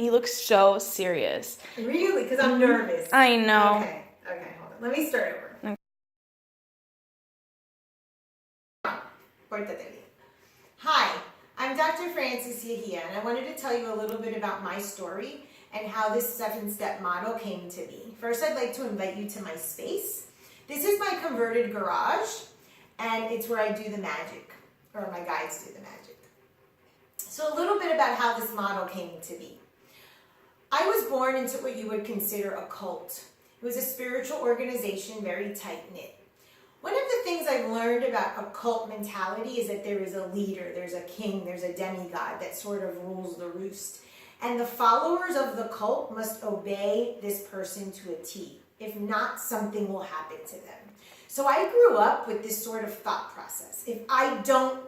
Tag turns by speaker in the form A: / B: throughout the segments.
A: He looks so serious.
B: Really? Because I'm nervous.
A: I know.
B: Okay, hold on. Let me start over.
A: Okay.
B: Hi, I'm Dr. Frances Yahia, and I wanted to tell you a little bit about my story and how this 7-step model came to be. First, I'd like to invite you to my space. This is my converted garage, and it's where I do the magic, or my guides do the magic. So a little bit about how this model came to be. I was born into what you would consider a cult. It was a spiritual organization, very tight-knit. One of the things I've learned about a cult mentality is that there is a leader, there's a king, there's a demigod that sort of rules the roost. And the followers of the cult must obey this person to a T. If not, something will happen to them. So I grew up with this sort of thought process. If I don't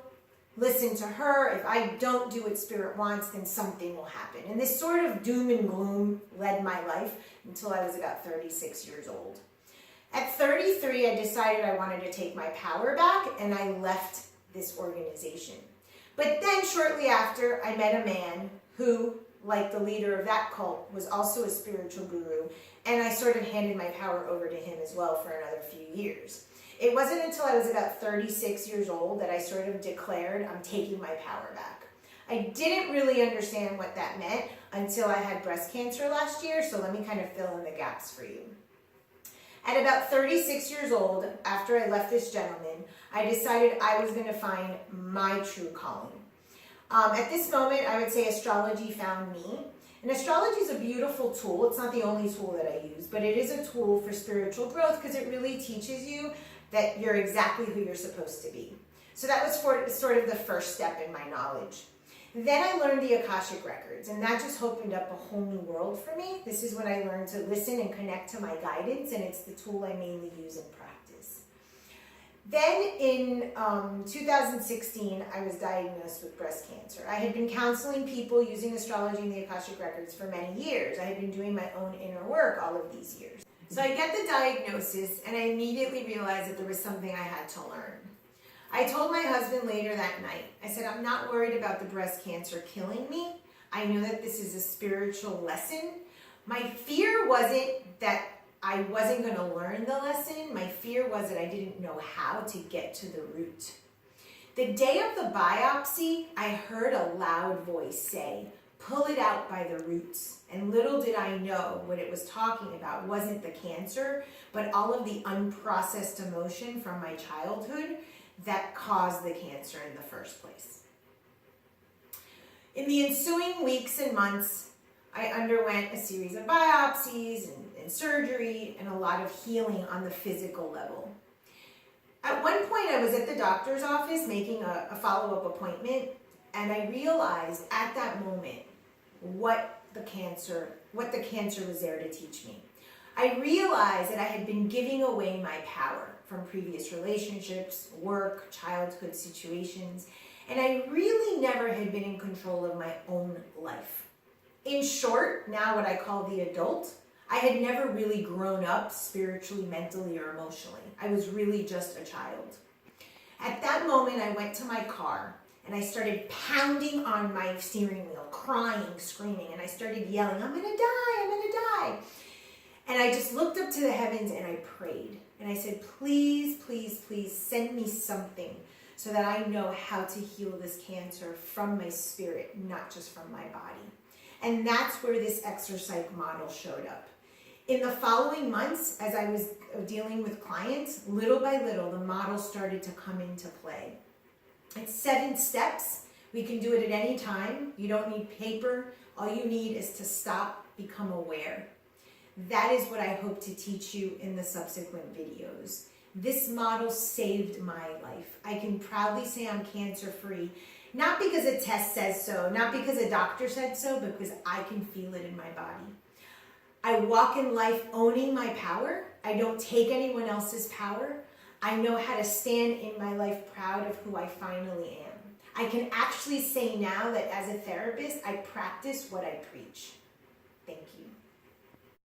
B: listen to her, if I don't do what spirit wants, then something will happen. And this sort of doom and gloom led my life until I was about 36 years old. At 33, I decided I wanted to take my power back, and I left this organization. But then shortly after, I met a man who, like the leader of that cult, was also a spiritual guru, and I sort of handed my power over to him as well for another few years. It wasn't until I was about 36 years old that I sort of declared I'm taking my power back. I didn't really understand what that meant until I had breast cancer last year, so let me kind of fill in the gaps for you. At about 36 years old, after I left this gentleman, I decided I was going to find my true calling. At this moment, I would say astrology found me. And astrology is a beautiful tool. It's not the only tool that I use, but it is a tool for spiritual growth because it really teaches you that you're exactly who you're supposed to be. So that was sort of the first step in my knowledge. Then I learned the Akashic Records, and that just opened up a whole new world for me. This is when I learned to listen and connect to my guidance, and it's the tool I mainly use in practice. Then in 2016, I was diagnosed with breast cancer. I had been counseling people using astrology and the Akashic Records for many years. I had been doing my own inner work all of these years. So I get the diagnosis, and I immediately realized that there was something I had to learn. I told my husband later that night, I said, I'm not worried about the breast cancer killing me. I know that this is a spiritual lesson. My fear wasn't that I wasn't going to learn the lesson. My fear was that I didn't know how to get to the root. The day of the biopsy, I heard a loud voice say, pull it out by the roots. And little did I know what it was talking about wasn't the cancer, but all of the unprocessed emotion from my childhood that caused the cancer in the first place. In the ensuing weeks and months, I underwent a series of biopsies and surgery and a lot of healing on the physical level. At one point, I was at the doctor's office making a follow-up appointment, and I realized at that moment what the cancer was there to teach me. I realized that I had been giving away my power from previous relationships, work, childhood situations, and I really never had been in control of my own life. In short, now what I call the adult, I had never really grown up spiritually, mentally, or emotionally. I was really just a child. At that moment, I went to my car and I started pounding on my steering wheel, crying, screaming, and I started yelling, I'm gonna die, I'm gonna die. And I just looked up to the heavens and I prayed. And I said, please, please, please send me something so that I know how to heal this cancer from my spirit, not just from my body. And that's where this exercise model showed up. In the following months, as I was dealing with clients, little by little, the model started to come into play. It's 7 steps. We can do it at any time. You don't need paper. All you need is to stop, become aware. That is what I hope to teach you in the subsequent videos. This model saved my life. I can proudly say I'm cancer-free, not because a test says so, not because a doctor said so, but because I can feel it in my body. I walk in life owning my power. I don't take anyone else's power. I know how to stand in my life proud of who I finally am. I can actually say now that as a therapist, I practice what I preach. Thank you.